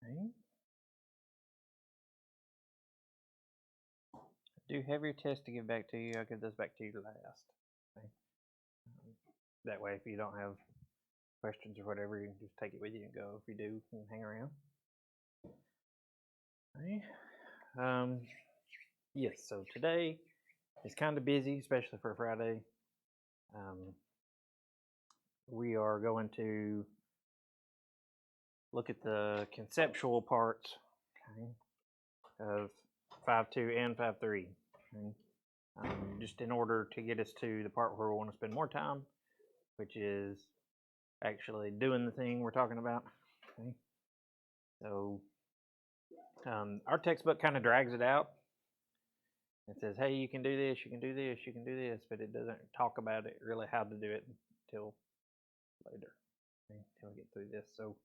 Okay. I do have your test to give back to you. I'll give this back to you last. Okay. That way, if you don't have questions or whatever, you can just take it with you and go. If you do, you can hang around. Okay. Yes, so today is kind of busy, especially for Friday. We are going to look at the conceptual parts, okay, of 5.2 and 5.3. Okay. Just in order to get us to the part where we want to spend more time, which is actually doing the thing we're talking about. Okay. So our textbook kind of drags it out. It says, hey, you can do this, you can do this, you can do this, but it doesn't talk about it really how to do it until later, okay, until we get through this. So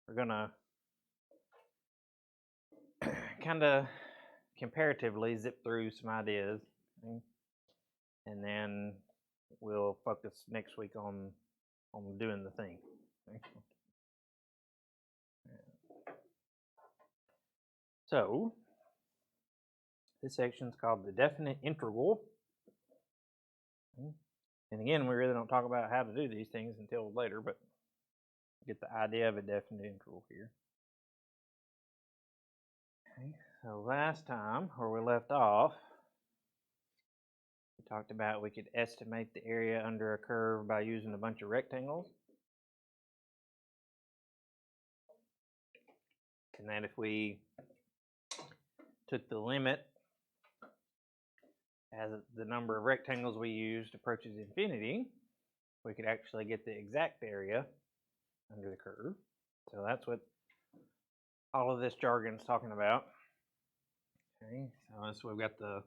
we're gonna kind of comparatively zip through some ideas, okay, and then we'll focus next week on doing the thing. Okay. So this section is called the definite integral. And again, we really don't talk about how to do these things until later, but get the idea of a definite integral here. Okay, so last time, where we left off, we talked about we could estimate the area under a curve by using a bunch of rectangles. And that if we took the limit as the number of rectangles we used approaches infinity, we could actually get the exact area under the curve. So that's what all of this jargon is talking about. Okay, so we've got the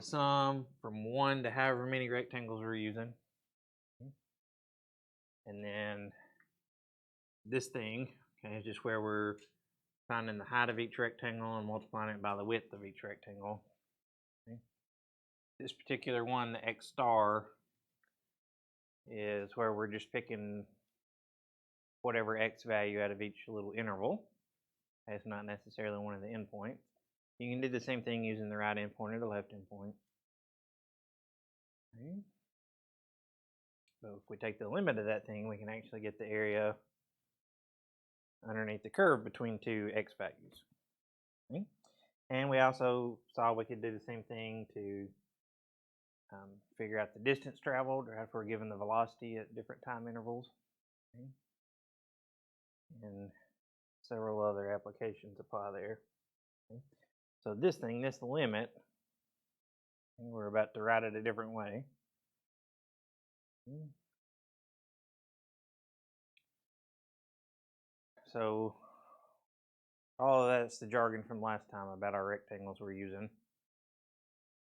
sum from 1 to however many rectangles we're using. Okay. And then this thing, okay, is just where we're finding the height of each rectangle and multiplying it by the width of each rectangle. Okay. This particular one, the x star, is where we're just picking whatever x value out of each little interval. It's not necessarily one of the endpoints. You can do the same thing using the right endpoint or the left endpoint. Okay. So if we take the limit of that thing, we can actually get the area underneath the curve between two x values. Okay. And we also saw we could do the same thing to figure out the distance traveled, or if we're given the velocity at different time intervals. Okay. And several other applications apply there. Okay. So this thing, this limit, we're about to write it a different way. Okay. So all of that's the jargon from last time about our rectangles we're using.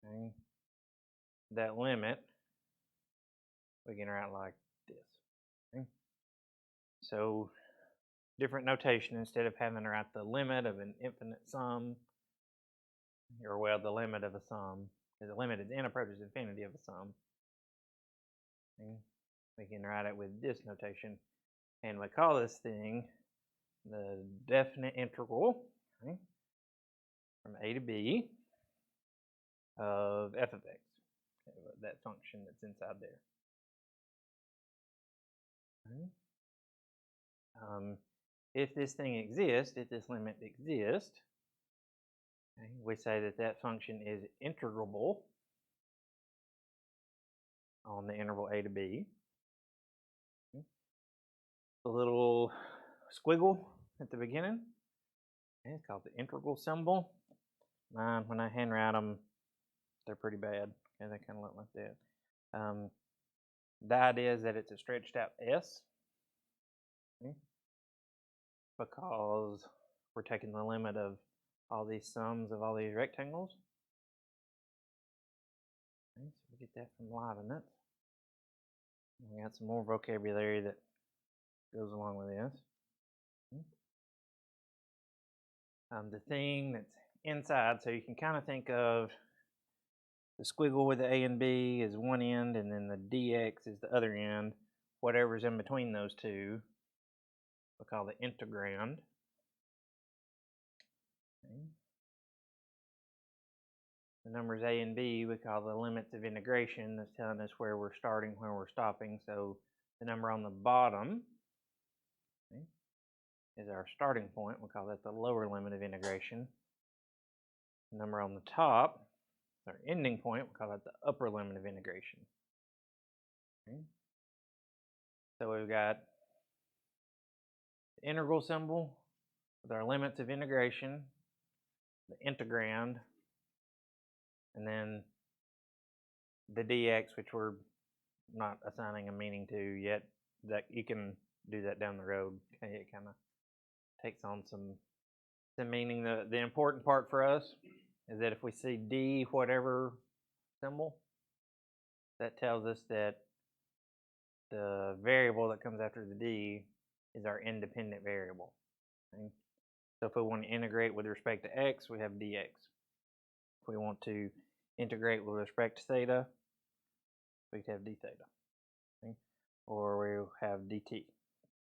Okay. That limit, we can write like this. Okay. So different notation, instead of having to write the limit of an infinite sum, or well, the limit of a sum, because the limit is n approaches infinity of a sum. Okay. We can write it with this notation, and we call this thing the definite integral, okay, from a to b of f of x, okay, that function that's inside there. Okay. If this thing exists, if this limit exists, okay, we say that that function is integrable on the interval a to b. Okay. The little squiggle at the beginning, okay, it's called the integral symbol. Mine, when I handwrite them, they're pretty bad. Okay, they kind of look like that. The idea is that it's a stretched out s, okay, because we're taking the limit of all these sums of all these rectangles. Okay, so we get that from Leibniz. We got some more vocabulary that goes along with this. Okay. The thing that's inside, so you can kind of think of the squiggle with the a and b is one end, and then the dx is the other end. Whatever's in between those two we call the integrand. Okay. The numbers a and b we call the limits of integration. That's telling us where we're starting, where we're stopping. So the number on the bottom, okay, is our starting point. We'll call that the lower limit of integration. The number on the top is our ending point. We'll call that the upper limit of integration. Okay. So we've got the integral symbol with our limits of integration, the integrand, and then the dx, which we're not assigning a meaning to yet. That you can do that down the road. Okay, it kind of takes on some meaning. The important part for us is that if we see d whatever symbol, that tells us that the variable that comes after the d is our independent variable. Okay? So if we want to integrate with respect to x, we have dx. If we want to integrate with respect to theta, we could have d theta. Okay? Or we'll have dt.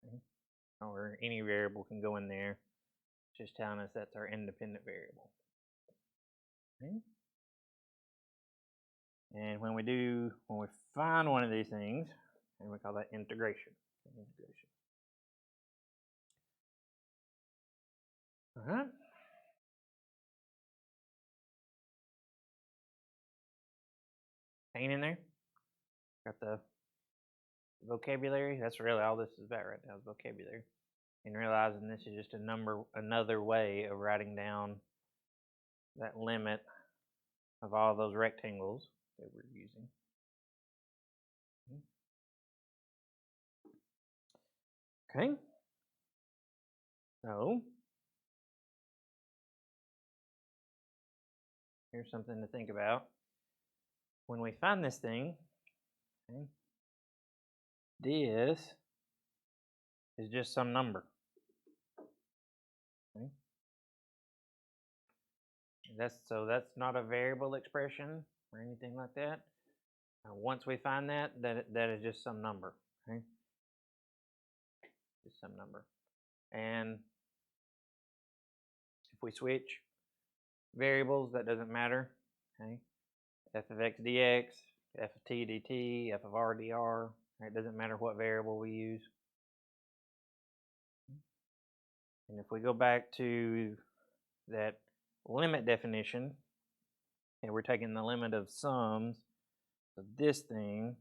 Okay? Or any variable can go in there, just telling us that's our independent variable. Okay? And when we find one of these things, and we call that integration. All right. Hanging in there? Got the vocabulary? That's really all this is about right now, is vocabulary. And realizing this is just another way of writing down that limit of all those rectangles that we're using. Okay. So here's something to think about. When we find this thing, okay, this is just some number. Okay. That's not a variable expression or anything like that. Once we find that is just some number. Okay. Just some number. And if we switch variables, that doesn't matter. Okay. F of x dx, f of t dt, f of r dr. It doesn't matter what variable we use. And if we go back to that limit definition, and we're taking the limit of sums of this thing,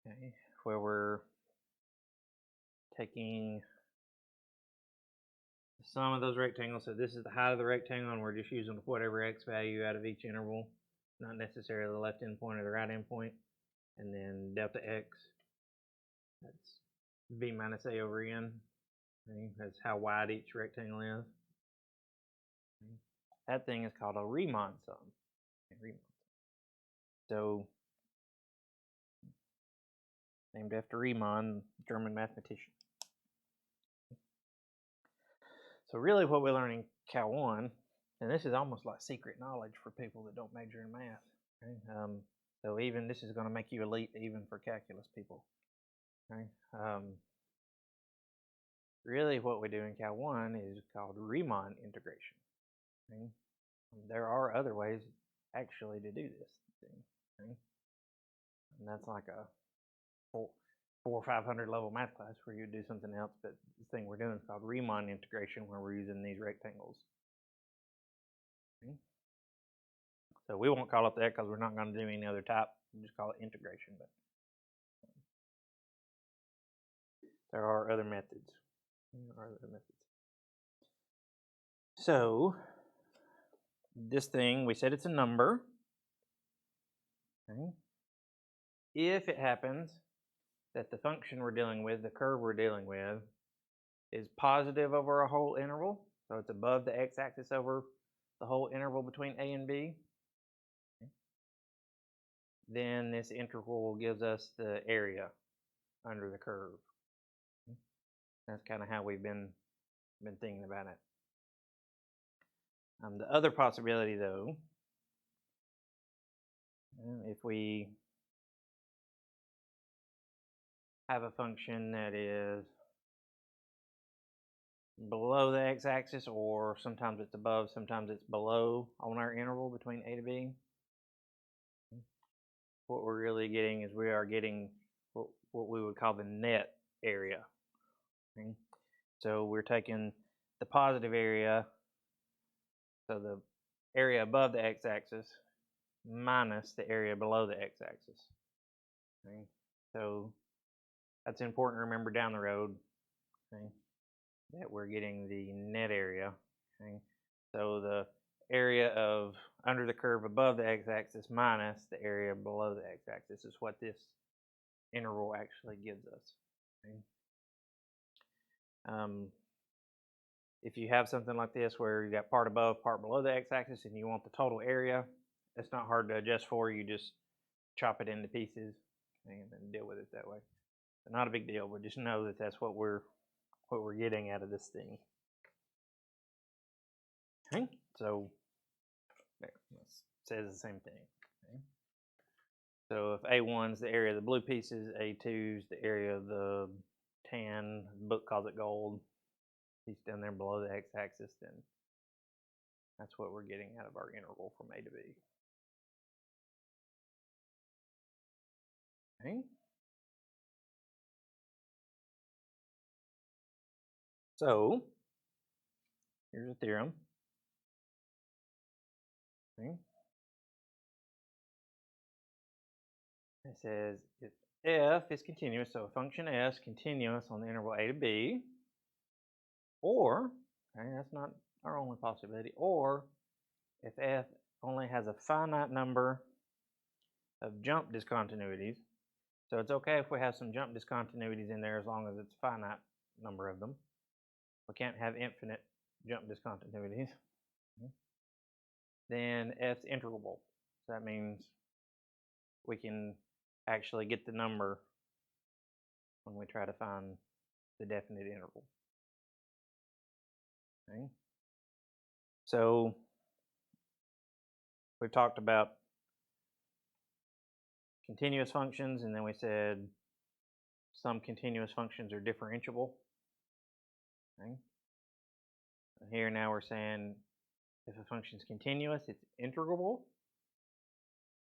okay, where we're taking the sum of those rectangles. So this is the height of the rectangle, and we're just using whatever x value out of each interval, not necessarily the left endpoint or the right endpoint. And then delta x, that's b minus a over n. Okay, that's how wide each rectangle is. Okay. That thing is called a Riemann sum. Okay, so, named after Riemann, German mathematician. So really what we learn in Cal 1, and this is almost like secret knowledge for people that don't major in math. Okay? So even this is going to make you elite even for calculus people. Okay? Really what we do in Cal 1 is called Riemann integration. Okay? There are other ways actually to do this thing. Okay? And that's like a 400 or 500 level math class where you do something else, but the thing we're doing is called Riemann integration, where we're using these rectangles. Okay. So we won't call it that because we're not going to do any other type. We'll just call it integration. But there are other methods. So this thing, we said it's a number. Okay. If it happens that the function we're dealing with, the curve we're dealing with, is positive over a whole interval, so it's above the x-axis over the whole interval between a and b, okay, then this integral gives us the area under the curve. Okay. That's kind of how we've been thinking about it. The other possibility, though, if we have a function that is below the x-axis, or sometimes it's above, sometimes it's below on our interval between a to b. What we're really getting is we are getting what we would call the net area. Okay? So we're taking the positive area, so the area above the x-axis, minus the area below the x-axis. Okay? So that's important to remember down the road, okay, that we're getting the net area. Okay? So the area of under the curve above the x-axis minus the area below the x-axis is what this interval actually gives us. Okay? If you have something like this where you got part above, part below the x-axis, and you want the total area, it's not hard to adjust for. You just chop it into pieces and then deal with it that way. So not a big deal, but just know that that's what we're getting out of this thing. Okay, so there, it says the same thing. Okay. So if A1 is the area of the blue pieces, A2 is the area of the tan, the book calls it gold, piece down there below the x-axis, then that's what we're getting out of our interval from A to B. Okay. So here's a theorem. Okay. It says if f is continuous, so a function s continuous on the interval a to b, or, okay, that's not our only possibility, or if f only has a finite number of jump discontinuities. So it's okay if we have some jump discontinuities in there as long as it's a finite number of them. We can't have infinite jump discontinuities. Okay. Then f's integrable. So that means we can actually get the number when we try to find the definite interval. Okay. So we've talked about continuous functions, and then we said some continuous functions are differentiable. Okay. Here now we're saying if a function is continuous, it's integrable,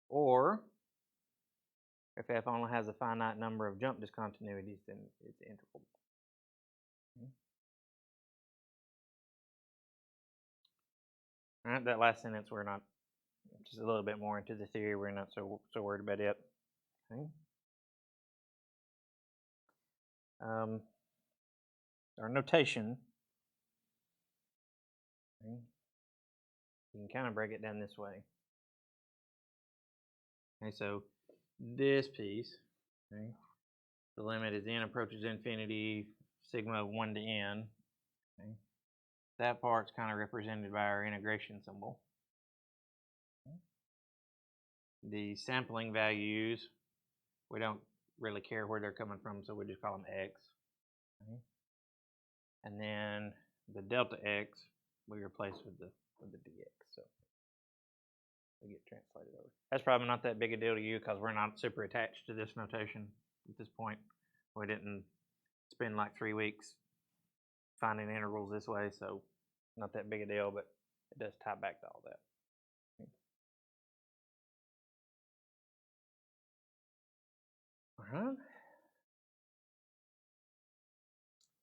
or if f only has a finite number of jump discontinuities, then it's integrable. Okay. All right, that last sentence we're not, just a little bit more into the theory, we're not so worried about it. Okay. Our notation, okay, you can kind of break it down this way. Okay, so this piece, okay, the limit as n approaches infinity, sigma of 1 to n. Okay. That part's kind of represented by our integration symbol. Okay. The sampling values, we don't really care where they're coming from, so we just call them x. Okay. And then the delta x we replace with the dx. So we get translated over. That's probably not that big a deal to you because we're not super attached to this notation at this point. We didn't spend like 3 weeks finding integrals this way, so not that big a deal, but it does tie back to all that. Okay. All right.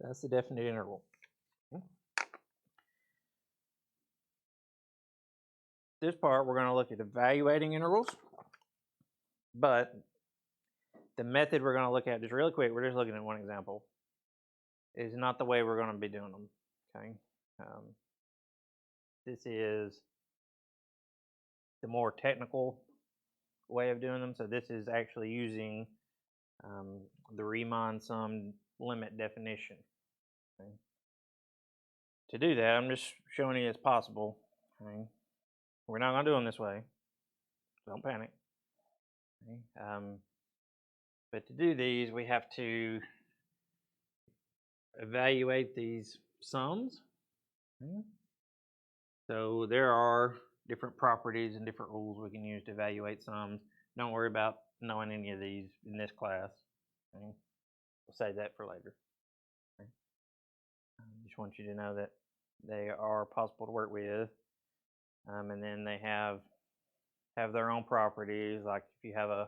That's the definite interval. Okay. This part, we're going to look at evaluating intervals, but the method we're going to look at, just really quick, we're just looking at one example, is not the way we're going to be doing them. Okay. This is the more technical way of doing them. So this is actually using the Riemann sum limit definition. Okay. To do that, I'm just showing you it's possible. Okay. We're not going to do them this way, so don't panic. Okay. But to do these, we have to evaluate these sums. Okay. So there are different properties and different rules we can use to evaluate sums. Don't worry about knowing any of these in this class. Okay. we'll save that for later. Okay. Just want you to know that they are possible to work with, and then they have their own properties. Like if you have a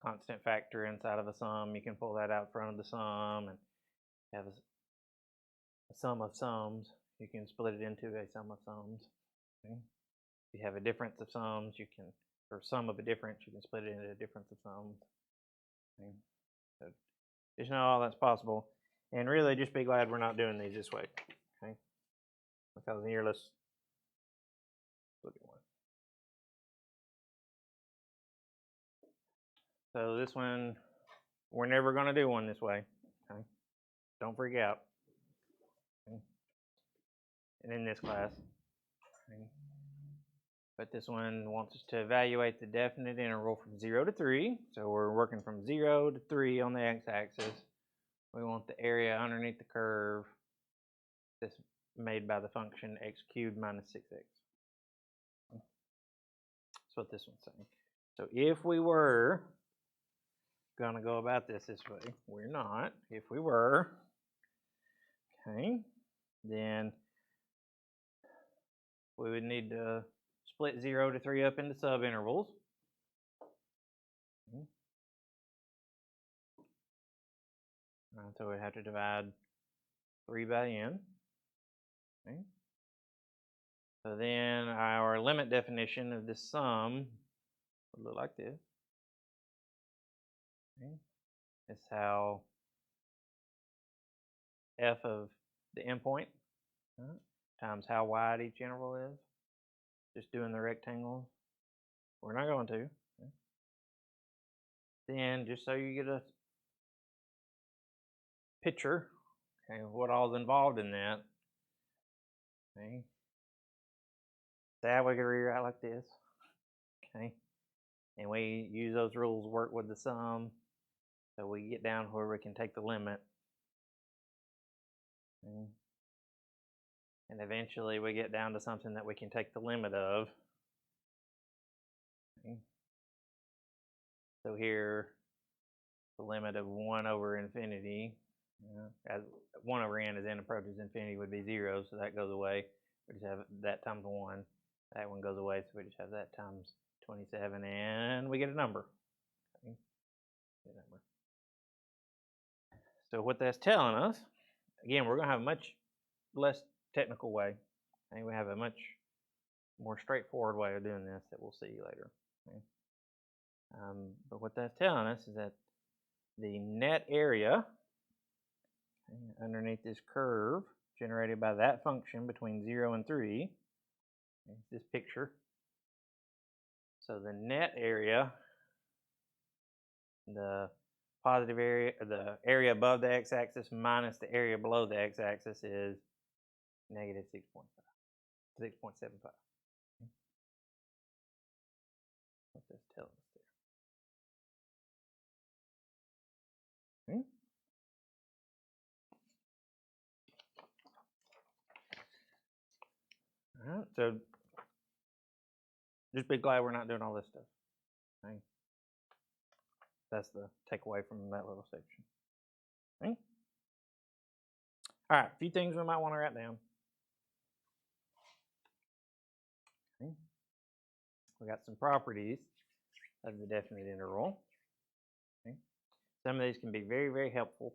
constant factor inside of a sum, you can pull that out in front of the sum, and have a sum of sums, you can split it into a sum of sums. Okay. If you have a difference of sums, you can, or sum of a difference, you can split it into a difference of sums. Okay. So just know all that's possible, and really just be glad we're not doing these this way. Okay. Because here, let's look at one. So this one, we're never going to do one this way. Okay. Don't freak out. Okay. And in this class. Okay. But this one wants us to evaluate the definite interval from 0 to 3. So we're working from 0 to 3 on the x-axis. We want the area underneath the curve that's made by the function x cubed minus 6x. That's what this one's saying. So if we were going to go about this way, we're not. If we were, okay, then we would need to split 0 to 3 up into subintervals. Okay. So we have to divide 3 by n. Okay. So then our limit definition of this sum would look like this. Okay. It's how f of the endpoint times how wide each interval is. Just doing the rectangle. We're not going to. Okay. Then, just so you get a picture, okay, of what all's involved in that. Okay. That we can rewrite like this. Okay. And we use those rules to work with the sum. So we get down where we can take the limit. Okay. And eventually we get down to something that we can take the limit of. Okay. So here, the limit of 1 over infinity, as 1 over n as n approaches infinity would be 0, so that goes away. We just have that times 1. That one goes away, so we just have that times 27, and we get a number. Okay. Get a number. So what that's telling us, again, we're going to have a much less technical way. Okay. We have a much more straightforward way of doing this that we'll see later. Okay. But what that's telling us is that the net area underneath this curve generated by that function between 0 and 3 is this picture. So the net area, the positive area, the area above the x-axis minus the area below the x-axis is negative 6.5, 6.75. What this tells us there. Okay. All right, so just be glad we're not doing all this stuff. Okay. That's the takeaway from that little section. Okay. All right, a few things we might want to write down. Okay. We got some properties of the definite interval. Okay. Some of these can be very, very helpful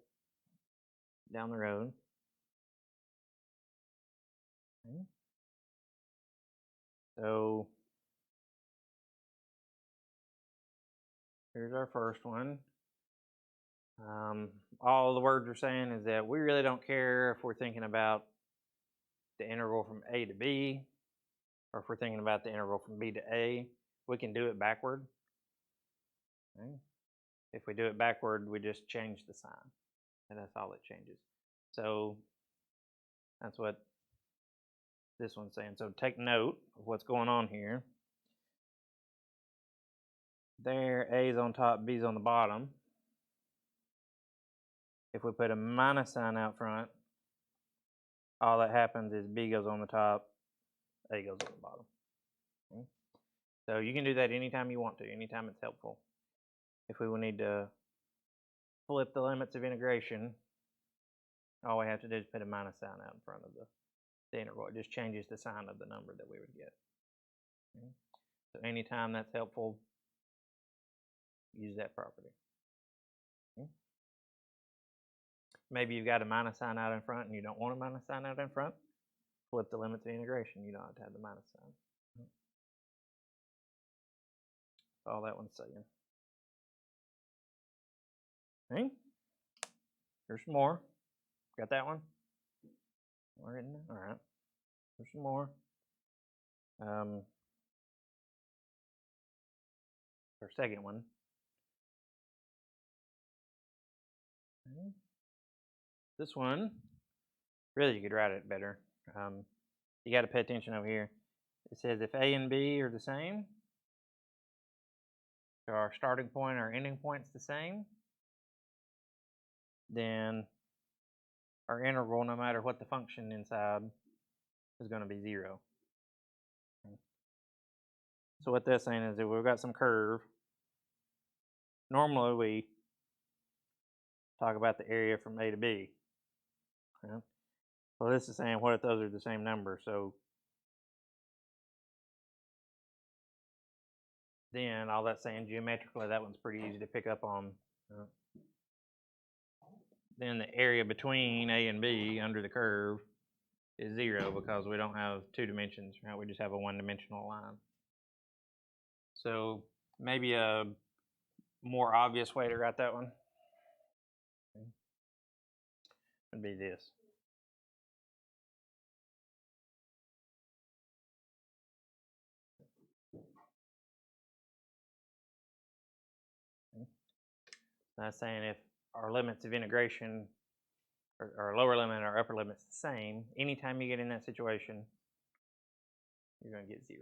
down the road. Okay. So here's our first one. All the words are saying is that we really don't care if we're thinking about the interval from A to B, or if we're thinking about the interval from B to A. We can do it backward. Okay. If we do it backward, we just change the sign, and that's all it changes. So that's what this one's saying. So take note of what's going on here. There, A is on top, B is on the bottom. If we put a minus sign out front, all that happens is B goes on the top, A goes on the bottom. Okay. So you can do that anytime you want to, anytime it's helpful. If we will need to flip the limits of integration, all we have to do is put a minus sign out in front of the interval. It just changes the sign of the number that we would get. Okay. So anytime that's helpful, use that property. Okay. Maybe you've got a minus sign out in front and you don't want a minus sign out in front. Flip the limits of integration. You don't have to have the minus sign. That's all that one's saying. Okay. Here's some more. Got that one? All right. Here's some more. Our second one. Okay. This one, really, you could write it better. You got to pay attention over here. It says if A and B are the same, so our starting point, our ending point's the same, then our integral, no matter what the function inside, is going to be 0. Okay. So what that's saying is that we've got some curve. Normally we talk about the area from A to B. Okay. So this is saying what if those are the same number? So then all that's saying geometrically, that one's pretty easy to pick up on. Then the area between A and B under the curve is 0 because we don't have 2 dimensions, right? We just have a 1-dimensional line. So maybe a more obvious way to write that one would be this. That's saying if our limits of integration, or our lower limit and our upper limit is the same, anytime you get in that situation, you're going to get 0.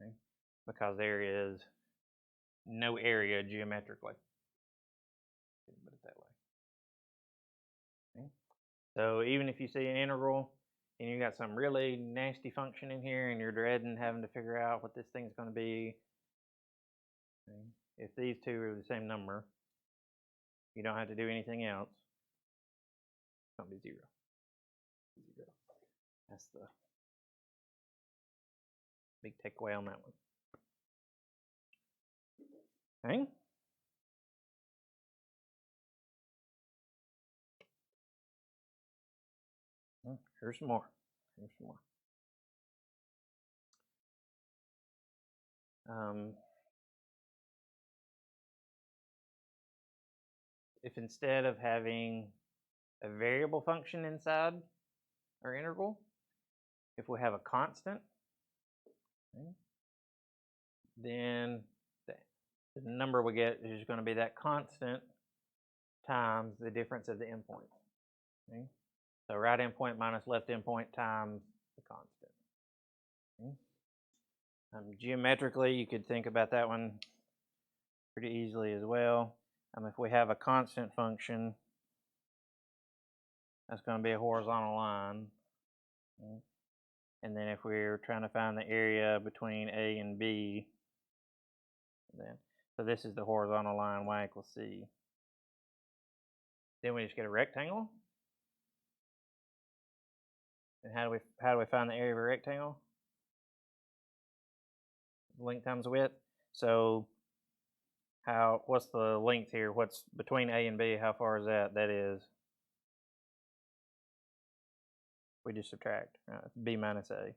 Okay? Because there is no area geometrically. Put it that way. Okay? So even if you see an integral and you got some really nasty function in here and you're dreading having to figure out what this thing's going to be, okay? If these two are the same number, you don't have to do anything else. It's going to be 0. 0. That's the big takeaway on that one. Okay. Here's some more. Here's some more. If instead of having a variable function inside our integral, if we have a constant, okay, then the number we get is going to be that constant times the difference of the endpoint. Okay? So right endpoint minus left endpoint times the constant. Okay? Geometrically, you could think about that one pretty easily as well. If we have a constant function, that's going to be a horizontal line. Okay? And then if we're trying to find the area between A and B, then so this is the horizontal line, y equals c. Then we just get a rectangle. And how do we find the area of a rectangle? Length times width. So what's the length here? What's between A and B? How far is that? That is, we just subtract. Right? It's B minus A.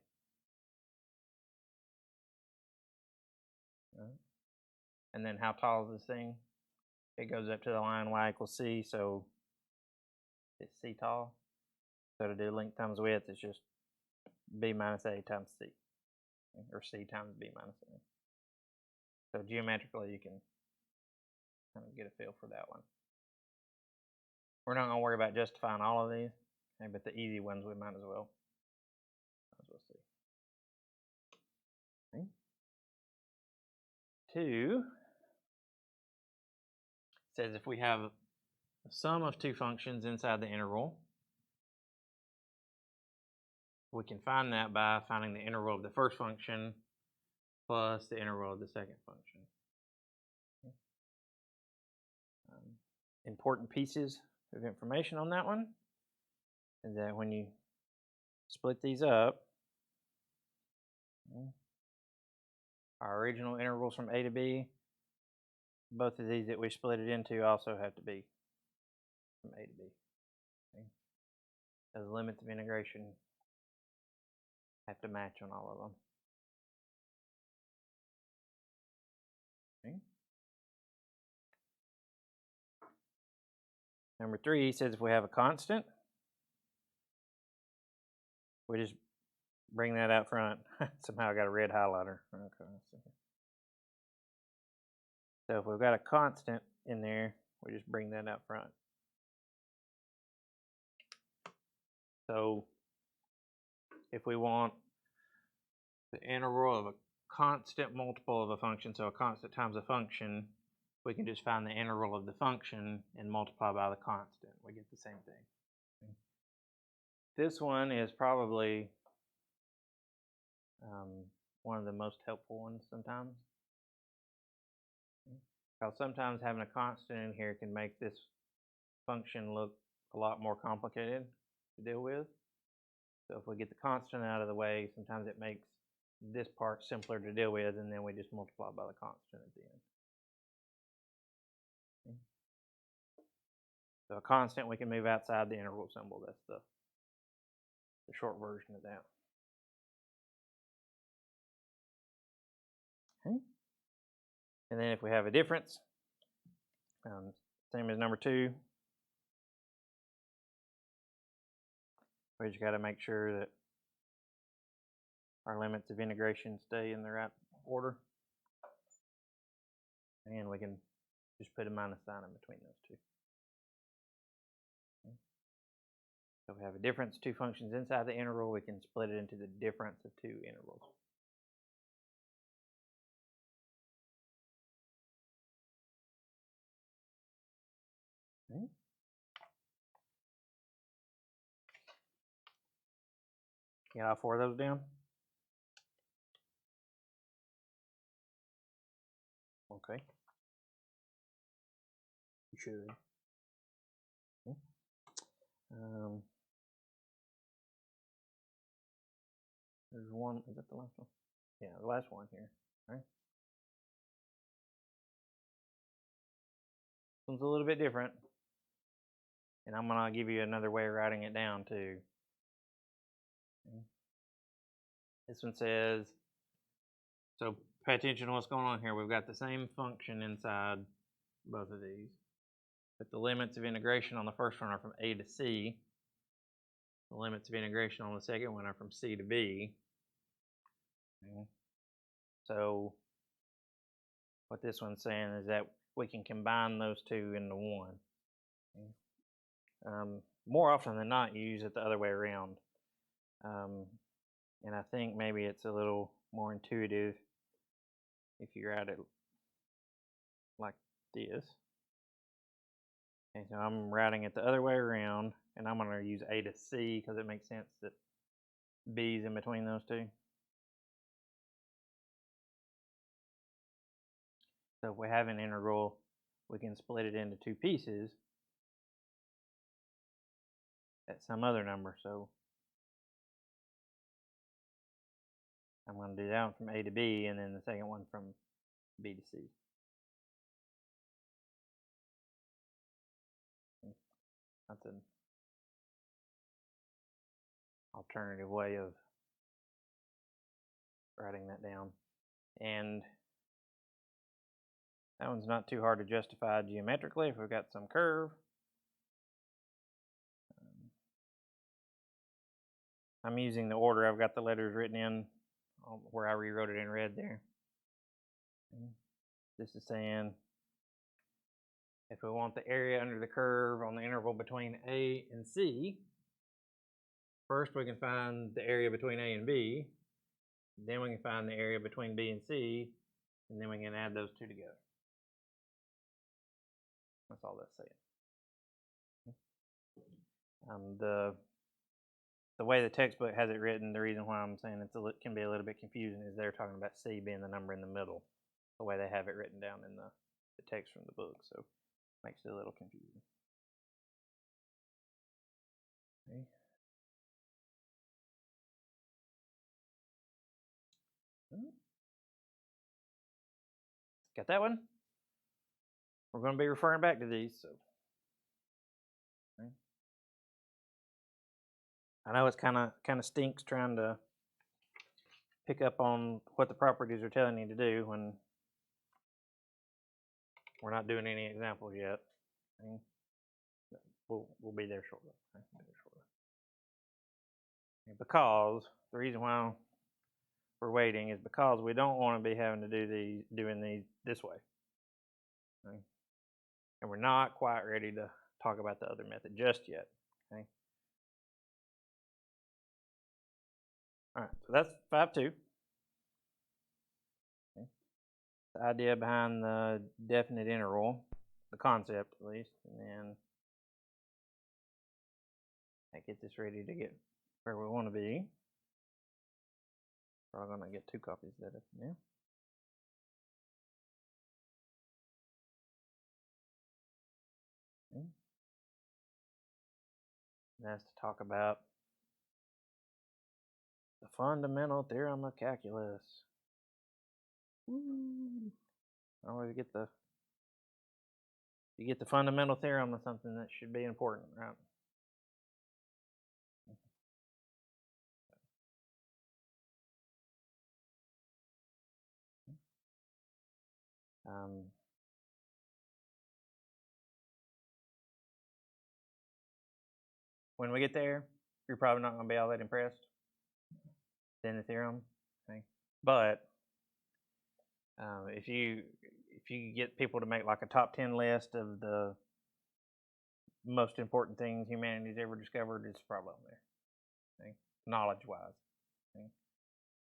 Right? And then how tall is this thing? It goes up to the line y equals c, so it's c tall. So to do length times width, it's just B minus A times C, or C times B minus A. So geometrically, you can kind of get a feel for that one. We're not going to worry about justifying all of these, okay, but the easy ones we might as well see. Okay. 2 says if we have a sum of 2 functions inside the integral, we can find that by finding the integral of the first function plus the integral of the second function. Okay. important pieces of information on that one is that when you split these up, our original intervals from A to B, both of these that we split it into also have to be from A to B. Okay? Those limits of integration have to match on all of them. Okay? Number 3 says if we have a constant, we just bring that out front. Somehow I got a red highlighter. Okay. So if we've got a constant in there, we just bring that out front. So if we want the integral of a constant multiple of a function, so a constant times a function, we can just find the integral of the function and multiply by the constant. We get the same thing. This one is probably one of the most helpful ones sometimes. Because sometimes having a constant in here can make this function look a lot more complicated to deal with. So if we get the constant out of the way, sometimes it makes this part simpler to deal with, and then we just multiply by the constant at the end. Okay. So a constant we can move outside the integral symbol. That's the short version of that. Okay. And then if we have a difference, same as number 2, we just got to make sure that our limits of integration stay in the right order. And we can just put a minus sign in between those two. Okay. So if we have a difference, 2 functions inside the integral, we can split it into the difference of 2 integrals. Okay. Get all 4 of those down? Okay. You should. Okay. There's one, is that the last one? Yeah, the last one here. All right. This one's a little bit different. And I'm going to give you another way of writing it down too. Okay. This one says, so pay attention to what's going on here. We've got the same function inside both of these. But the limits of integration on the first one are from A to C. The limits of integration on the second one are from C to B. Okay. So what this one's saying is that we can combine those two into one. Okay. More often than not, you use it the other way around. And I think maybe it's a little more intuitive if you write it like this. Okay, so I'm writing it the other way around, and I'm going to use A to C because it makes sense that B is in between those two. So if we have an integral, we can split it into 2 pieces at some other number. So I'm going to do that one from A to B, and then the second one from B to C. That's an alternative way of writing that down. And that one's not too hard to justify geometrically if we've got some curve. I'm using the order I've got the letters written in where I rewrote it in red there. This is saying if we want the area under the curve on the interval between A and C, first we can find the area between A and B, then we can find the area between B and C, and then we can add those two together. That's all that's saying. The way the textbook has it written, the reason why I'm saying it can be a little bit confusing is they're talking about C being the number in the middle, the way they have it written down in the text from the book. So Makes it a little confusing. Okay. Got that one? We're going to be referring back to these, so. Okay. I know it's kind of stinks trying to pick up on what the properties are telling you to do when we're not doing any examples yet. Okay. We'll be there shortly. Okay. Because the reason why we're waiting is because we don't want to be having to doing these this way. Okay. And we're not quite ready to talk about the other method just yet. Okay. All right, so that's 5-2. Okay. The idea behind the definite integral, the concept at least, and then I get this ready to get where we want to be. We're going to get 2 copies of that up now. Okay. That's to talk about the fundamental theorem of calculus. Woo. I always get you get the fundamental theorem of something that should be important, right? When we get there, you're probably not going to be all that impressed in the theorem. Okay? But if you get people to make like a top 10 list of the most important things humanity's ever discovered, it's probably on there. Okay? Knowledge-wise. Okay?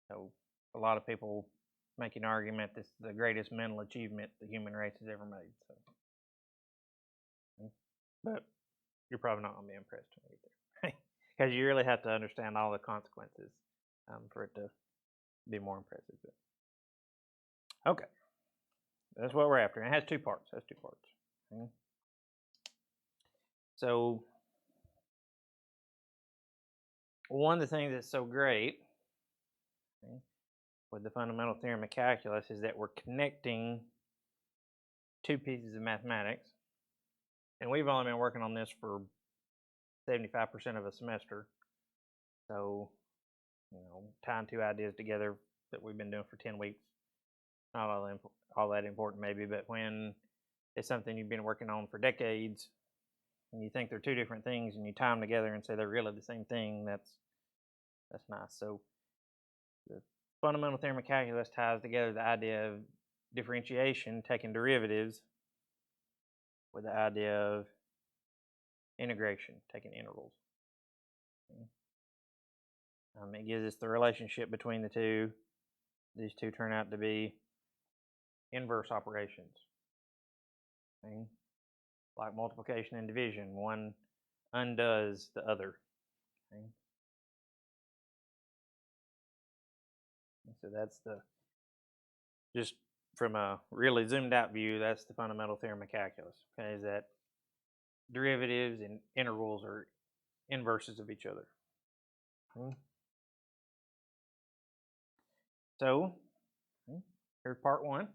So a lot of people make an argument this is the greatest mental achievement the human race has ever made. So, okay? But you're probably not going to be impressed when we get there. Because you really have to understand all the consequences for it to be more impressive. But, okay. That's what we're after. And it has 2 parts. Okay. So one of the things that's so great with the fundamental theorem of calculus is that we're connecting 2 pieces of mathematics. And we've only been working on this for 75% of a semester. So, tying 2 ideas together that we've been doing for 10 weeks, not all that important maybe, but when it's something you've been working on for decades and you think they're 2 different things and you tie them together and say they're really the same thing, that's nice. So the fundamental theorem of calculus ties together the idea of differentiation, taking derivatives, with the idea of integration, taking integrals. Okay. It gives us the relationship between the 2. These 2 turn out to be inverse operations. Okay. Like multiplication and division, one undoes the other. Okay. And so that's just from a really zoomed out view, that's the fundamental theorem of calculus. Okay, is that derivatives and integrals are inverses of each other. Okay. So here's part 1.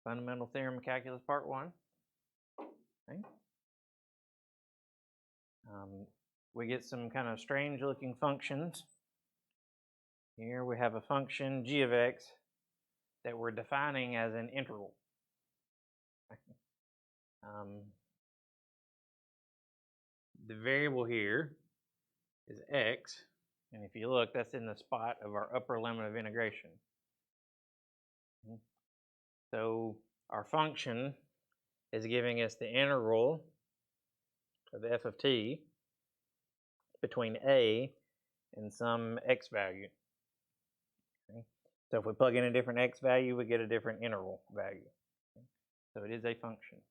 Fundamental theorem of calculus part 1. Okay. We get some kind of strange looking functions. Here we have a function g of x that we're defining as an integral. The variable here is x, and if you look, that's in the spot of our upper limit of integration. So our function is giving us the integral of f of t between a and some x value. Okay. So if we plug in a different x value, we get a different integral value. Okay. So it is a function.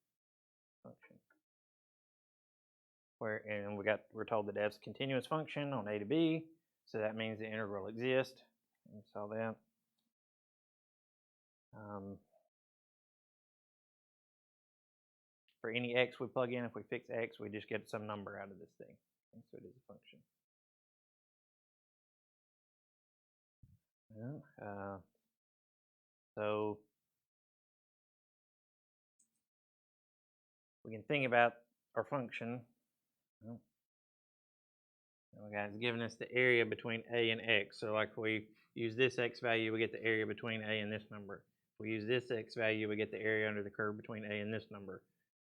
And we're told that f's a continuous function on a to b, so that means the integral exists. We saw that. for any x we plug in, if we fix x, we just get some number out of this thing. And so it is a function. So we can think about our function. It's giving us the area between a and x. So like if we use this x value, we get the area between a and this number. If we use this x value, we get the area under the curve between a and this number.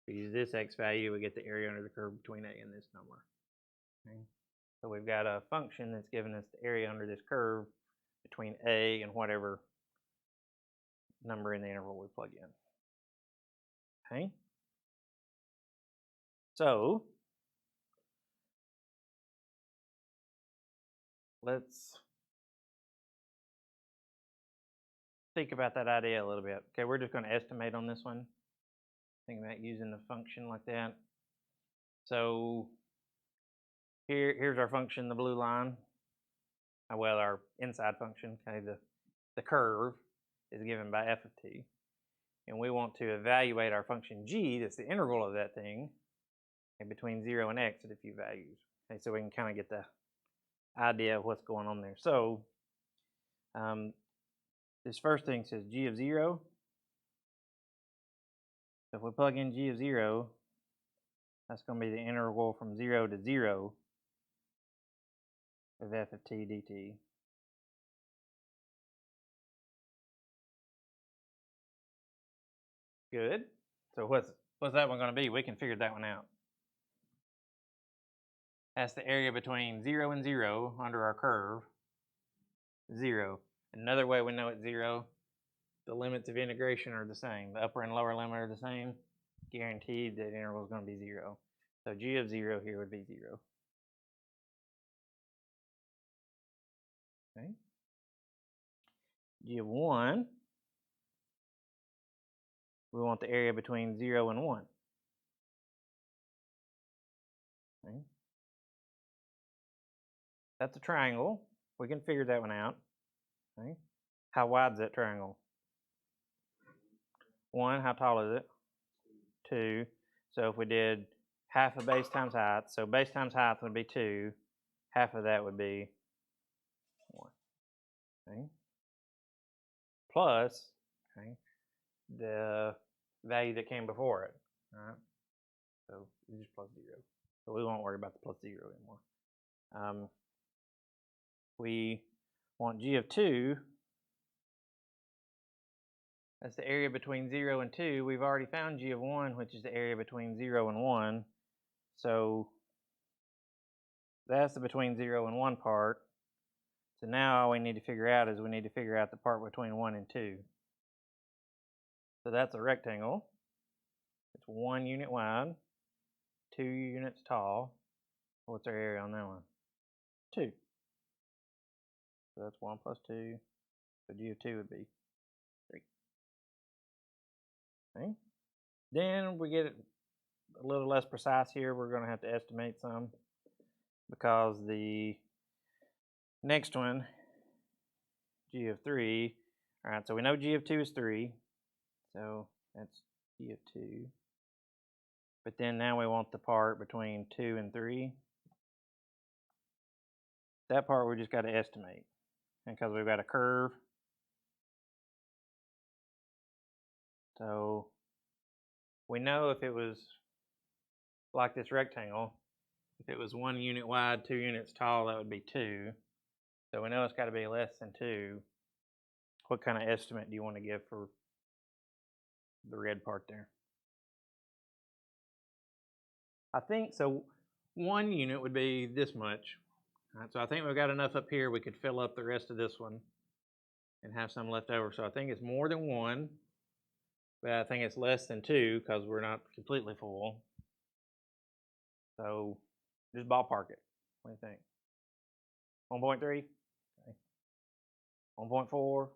If we use this x value, we get the area under the curve between a and this number. Okay. So we've got a function that's giving us the area under this curve between a and whatever number in the interval we plug in. Okay. So let's think about that idea a little bit. Okay, we're just going to estimate on this one. Think about using the function like that. So here's our function, the blue line. Well, our inside function, okay, the curve is given by f of t. And we want to evaluate our function g, that's the integral of that thing, okay, between 0 and x at a few values. Okay, so we can kind of get the idea of what's going on there. So this first thing says g of 0. So if we plug in g of 0, that's going to be the integral from 0 to 0 of f of t dt. Good. So what's that one going to be? We can figure that one out. That's the area between 0 and 0 under our curve, 0. Another way we know it's 0, the limits of integration are the same. The upper and lower limit are the same. Guaranteed that interval is going to be 0. So g of 0 here would be 0. Okay. G of 1, we want the area between 0 and 1. Okay. That's a triangle. We can figure that one out. Okay. How wide is that triangle? 1. How tall is it? 2. So if we did half of base times height, so base times height would be 2. Half of that would be 1. Okay. Plus, okay, the value that came before it. All right. So it's just plus 0. So we won't worry about the plus 0 anymore. We want g of 2. That's the area between 0 and 2. We've already found g of 1, which is the area between 0 and 1. So that's the between 0 and 1 part. So now all we need to figure out is we need to figure out the part between 1 and 2. So that's a rectangle. It's 1 unit wide, 2 units tall. What's our area on that one? 2. So that's 1 plus 2. So g of 2 would be 3. Okay. Then we get a little less precise here. We're going to have to estimate some because the next one, g of 3, all right, so we know g of 2 is 3. So that's g of 2. But then now we want the part between 2 and 3. That part we just got to estimate. Because we've got a curve. So we know if it was like this rectangle, if it was 1 unit wide, 2 units tall, that would be 2. So we know it's got to be less than 2. What kind of estimate do you want to give for the red part there? I think so. 1 unit would be this much. All right, so I think we've got enough up here. We could fill up the rest of this one and have some left over. So I think it's more than 1, but I think it's less than 2 because we're not completely full. So just ballpark it. What do you think? 1.3? Okay. 1.4?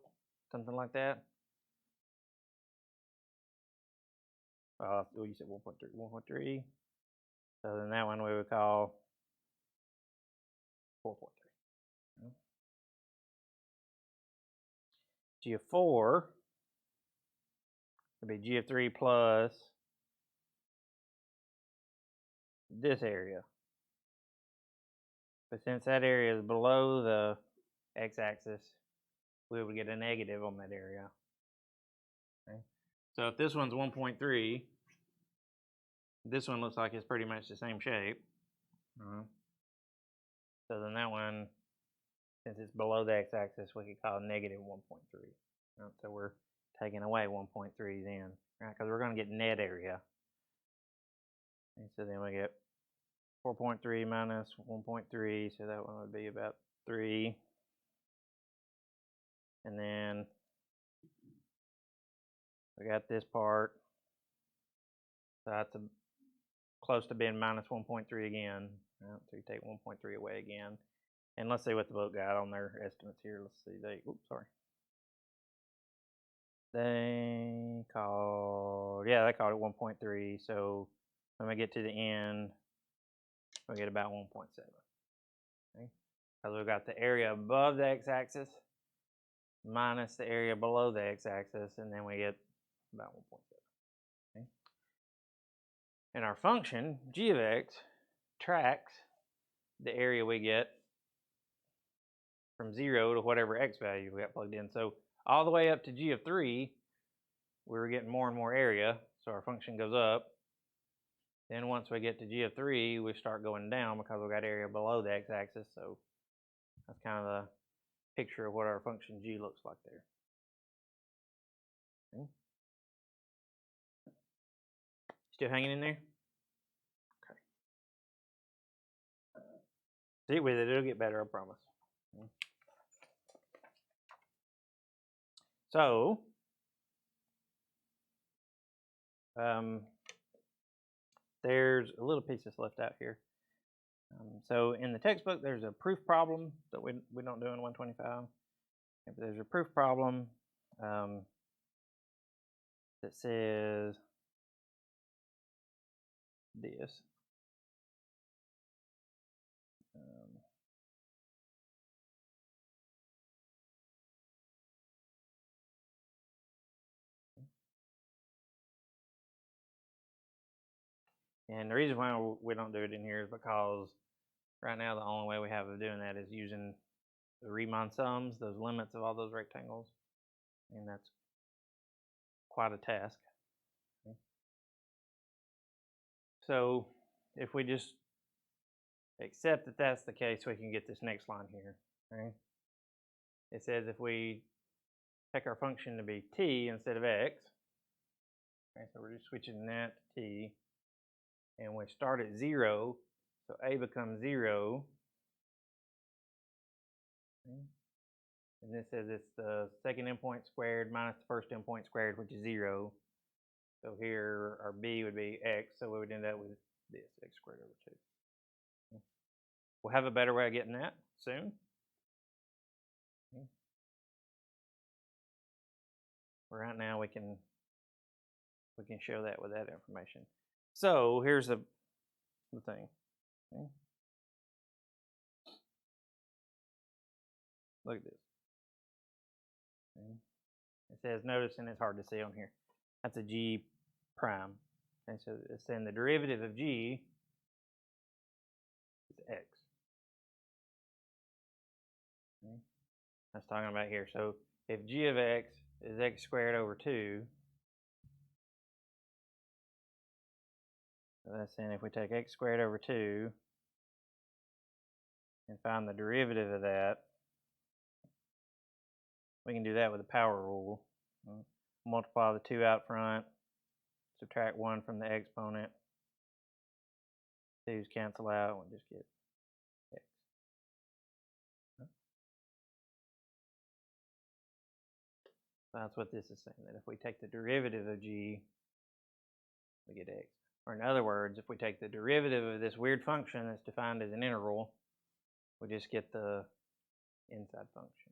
Something like that? Oh, you said 1.3. 1.3. So then that one we would call 4.3. G of 4 would be g of 3 plus this area. But since that area is below the x-axis, we would get a negative on that area. Okay. So if this one's 1.3, this one looks like it's pretty much the same shape. So then that one, since it's below the x-axis, we could call it negative 1.3. Right? So we're taking away 1.3 then, right? Because we're going to get net area. And so then we get 4.3 minus 1.3, so that one would be about 3. And then we got this part. So that's close to being minus 1.3 again. Right? So you take 1.3 away again. And let's see what the book got on their estimates here. Let's see. They called it 1.3. So when we get to the end, we get about 1.7. Okay? Because we've got the area above the x-axis minus the area below the x-axis, and then we get about 1.7. Okay? And our function, g of x, tracks the area we get from 0 to whatever x value we got plugged in. So all the way up to g of 3, we were getting more and more area, so our function goes up. Then once we get to g of 3, we start going down because we got area below the x-axis. So that's kind of the picture of what our function g looks like there. Okay. Still hanging in there? Okay. Stick with it, it'll get better, I promise. Okay. So, there's a little piece that's left out here. So in the textbook, there's a proof problem that we don't do in 125. But there's a proof problem that says this. And the reason why we don't do it in here is because right now the only way we have of doing that is using the Riemann sums, those limits of all those rectangles, and that's quite a task. Okay. So if we just accept that that's the case, we can get this next line here. Okay. It says if we take our function to be t instead of x, okay, so we're just switching that to t, and we start at 0, so a becomes 0. Okay. And this says it's the second endpoint squared minus the first endpoint squared, which is 0. So here our b would be x, so we would end up with this, x squared over 2. Okay. We'll have a better way of getting that soon. Okay. Right now we can show that with that information. So here's the thing. Okay. Look at this. Okay. It says, notice, and it's hard to see on here, that's a g prime. And so it's saying the derivative of g is x. Okay. That's talking about here. So if g of x is x squared over 2, so that's saying if we take x squared over 2 and find the derivative of that, we can do that with the power rule. Multiply the 2 out front, subtract 1 from the exponent, 2's cancel out, and we'll just get x. So that's what this is saying, that if we take the derivative of g, we get x. Or in other words, if we take the derivative of this weird function that's defined as an integral, we just get the inside function.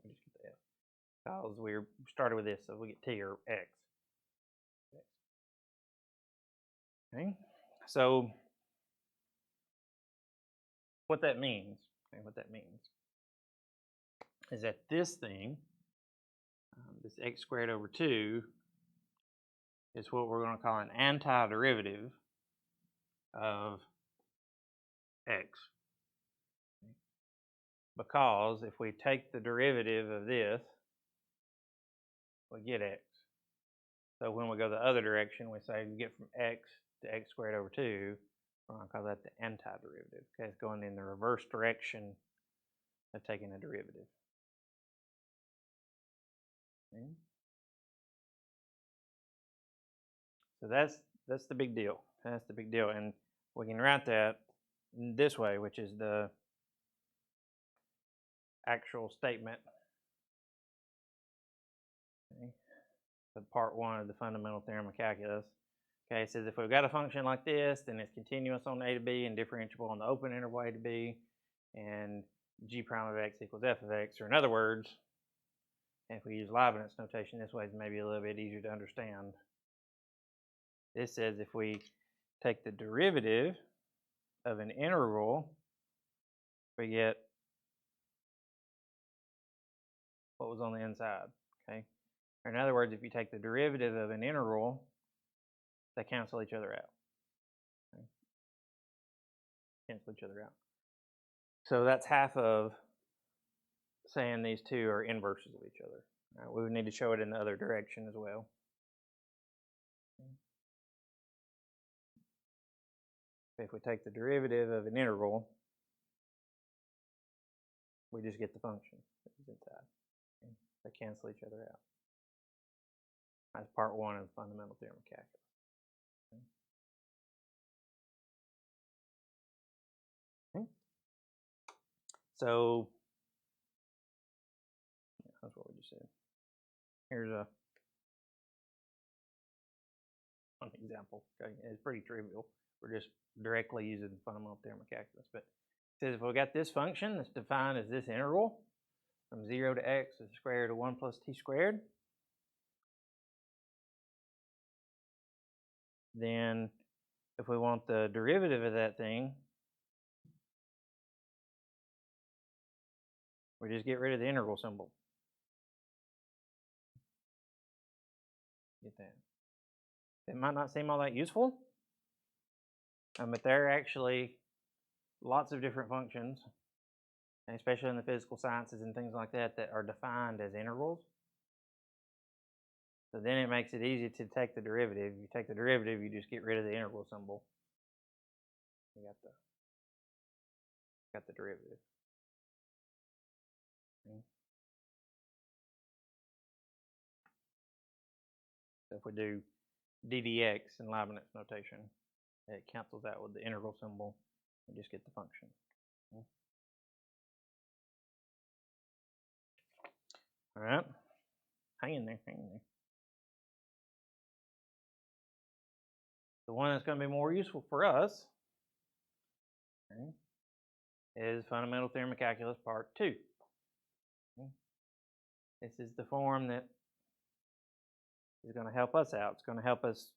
We just get the f. Because we started with this, so we get t or x. Okay, so what that means, is that this thing, this x squared over 2, is what we're going to call an antiderivative of x. Because if we take the derivative of this, we get x. So when we go the other direction, we say we get from x to x squared over 2. We're going to call that the antiderivative. Okay, it's going in the reverse direction of taking a derivative. Okay. So that's the big deal. That's the big deal. And we can write that this way, which is the actual statement. Okay. So part 1 of the fundamental theorem of calculus. Okay, it says if we've got a function like this, then it's continuous on a to b and differentiable on the open interval a to b, and g prime of x equals f of x. Or in other words, if we use Leibniz notation, this way is maybe a little bit easier to understand. This says if we take the derivative of an integral, we get what was on the inside. Okay. Or in other words, if you take the derivative of an integral, they cancel each other out. Okay. Cancel each other out. So that's half of saying these two are inverses of each other. Right, we would need to show it in the other direction as well. If we take the derivative of an integral, we just get the function that's inside. Okay. They cancel each other out. That's part 1 of the fundamental theorem of calculus. Okay. So that's what we just said. Here's an example. Okay. It's pretty trivial. We're just directly using the fundamental theorem of calculus. But it says if we got this function that's defined as this integral from 0 to x to the square root of 1 plus t squared, then if we want the derivative of that thing, we just get rid of the integral symbol. Get that. It might not seem all that useful, but there are actually lots of different functions, especially in the physical sciences and things like that, that are defined as integrals. So then it makes it easy to take the derivative. You take the derivative, you just get rid of the integral symbol. You got the derivative. Okay. So if we do ddx in Leibniz notation, it cancels out with the integral symbol. We just get the function. Okay. All right, hang in there, hang in there. The one that's going to be more useful for us, okay, is fundamental theorem of calculus part 2. Okay. This is the form that is going to help us out. It's going to help us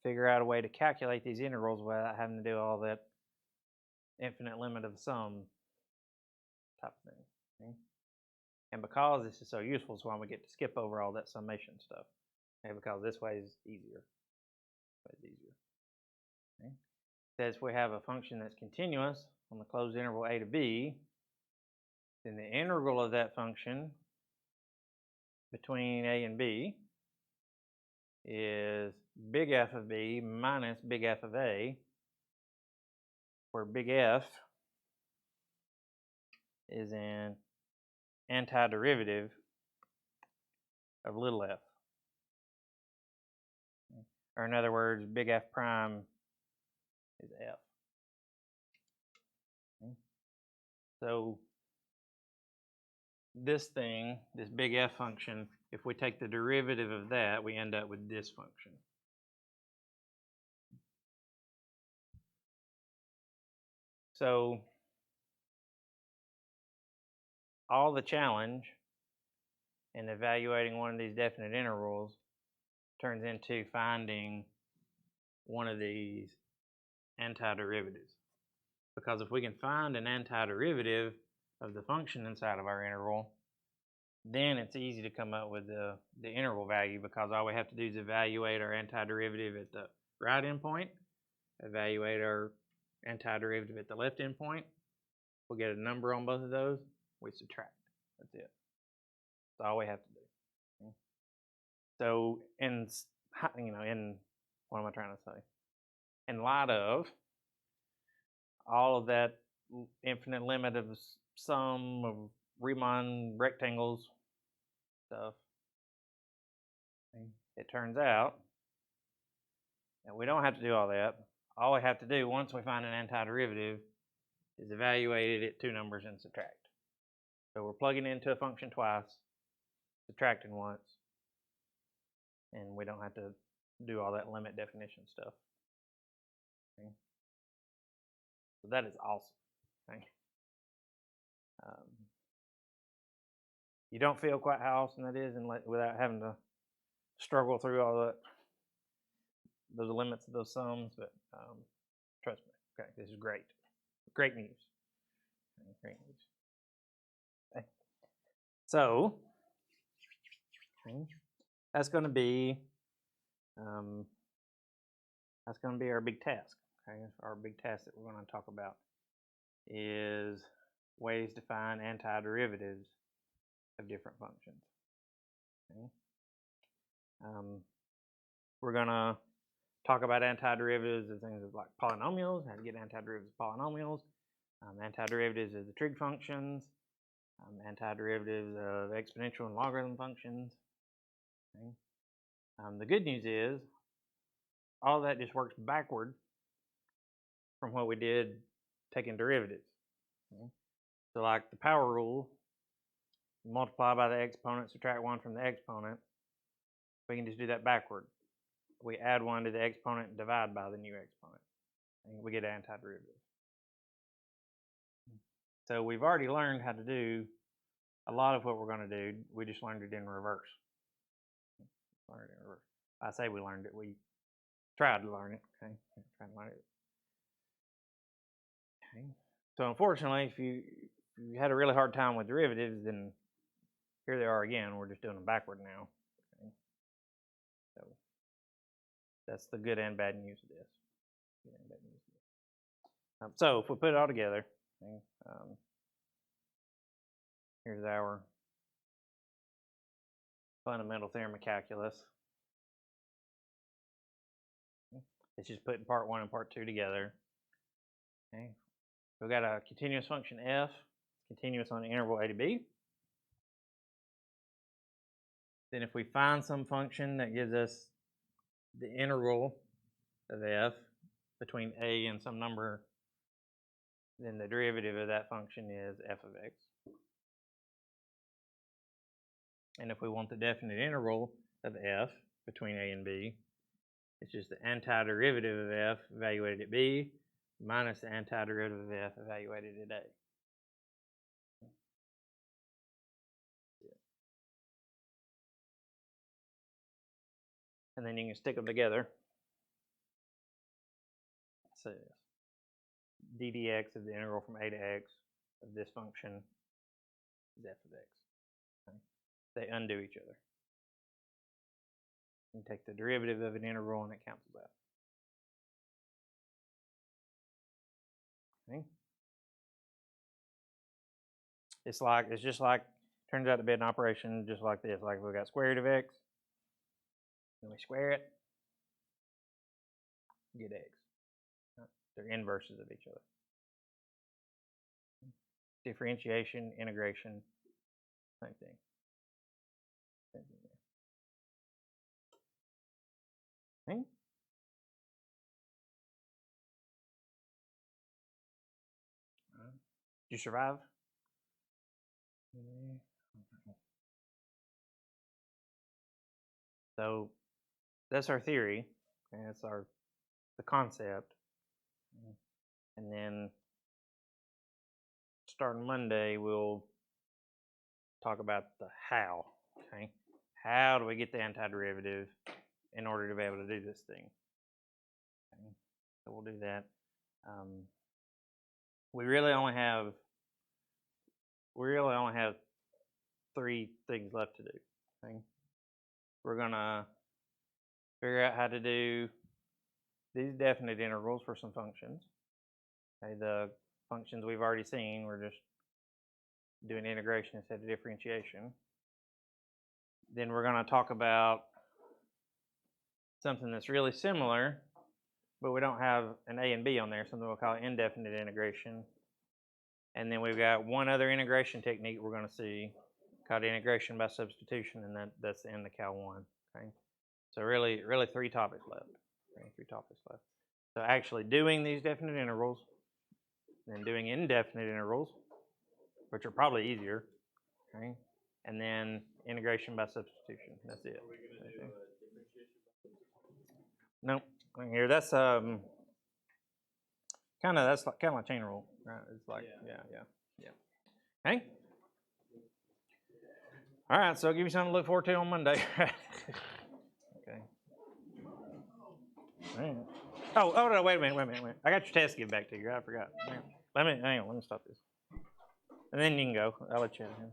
figure out a way to calculate these integrals without having to do all that infinite limit of sum type of thing. Okay. And because this is so useful, it's why we get to skip over all that summation stuff. Okay, because this way is easier. Okay. It says if we have a function that's continuous on the closed interval a to b, then the integral of that function between a and b is big F of b minus big F of a, where big F is an antiderivative of little f. Or in other words, big F prime is f. Okay. So this thing, this big F function, if we take the derivative of that, we end up with this function. So all the challenge in evaluating one of these definite integrals turns into finding one of these antiderivatives. Because if we can find an antiderivative of the function inside of our integral, then it's easy to come up with the integral value, because all we have to do is evaluate our antiderivative at the right endpoint, evaluate our antiderivative at the left endpoint. We'll get a number on both of those. We subtract. That's it. That's all we have to do. Okay. So in what am I trying to say? In light of all of that infinite limit of sum of Riemann rectangles stuff, okay, it turns out that we don't have to do all that. All we have to do once we find an antiderivative is evaluate it at two numbers and subtract. So we're plugging into a function twice, subtracting once, and we don't have to do all that limit definition stuff. Okay. So that is awesome. Okay. You don't feel quite how awesome that is without having to struggle through all those limits of those sums, but trust me, okay, this is great. Great news. Okay, great news. Okay. So that's going to be our big task. Okay, our big task that we're going to talk about is ways to find antiderivatives of different functions. Okay. We're going to talk about antiderivatives of things like polynomials, how to get antiderivatives of polynomials, antiderivatives of the trig functions, antiderivatives of exponential and logarithm functions. Okay. The good news is all of that just works backward from what we did taking derivatives. Okay. So like the power rule, multiply by the exponent, subtract 1 from the exponent, we can just do that backward. We add 1 to the exponent and divide by the new exponent. And we get antiderivative. So we've already learned how to do a lot of what we're going to do. We just learned it in reverse. I say we learned it. We tried to learn it. Okay, tried to learn it. Okay. So unfortunately, if you had a really hard time with derivatives, then here they are again. We're just doing them backward now. Okay. So that's the good and bad news of this. Good and bad news of this. So if we put it all together, okay, here's our fundamental theorem of calculus. It's just putting part 1 and part 2 together. Okay. We've got a continuous function f, continuous on the interval a to b. Then if we find some function that gives us the integral of f between a and some number, then the derivative of that function is f of x. And if we want the definite integral of f between a and b, it's just the antiderivative of f evaluated at b minus the antiderivative of f evaluated at a. And then you can stick them together. So d dx of the integral from a to x of this function is f of x. Okay. They undo each other. You take the derivative of an integral and it cancels out. Okay. It's just like turns out to be an operation just like this. Like we got square root of x, and we square it, get x. They're inverses of each other. Differentiation, integration, same thing. Same thing there. Okay. Did you survive? So that's our theory, and that's the concept. And then starting Monday, we'll talk about the how. Okay, how do we get the antiderivative in order to be able to do this thing? Okay. So we'll do that. We really only have 3 things left to do. Okay. We're gonna figure out how to do these definite integrals for some functions. Okay, the functions we've already seen, we're just doing integration instead of differentiation. Then we're going to talk about something that's really similar, but we don't have an A and B on there, something we'll call indefinite integration. And then we've got one other integration technique we're going to see called integration by substitution, and that's the end of Cal 1. Okay? So really 3 topics left. Okay, 3 topics left. So actually doing these definite intervals, then doing indefinite intervals, which are probably easier, okay? And then integration by substitution. That's it. Are we going to do differentiation? Nope. Here, that's kind of like chain rule, right? It's like yeah. Okay. All right. So I'll give you something to look forward to on Monday. Okay. All right. Oh no! Wait a minute. I got your test to give back to you. I forgot. Hang on. Let me stop this. And then you can go. I'll let you in.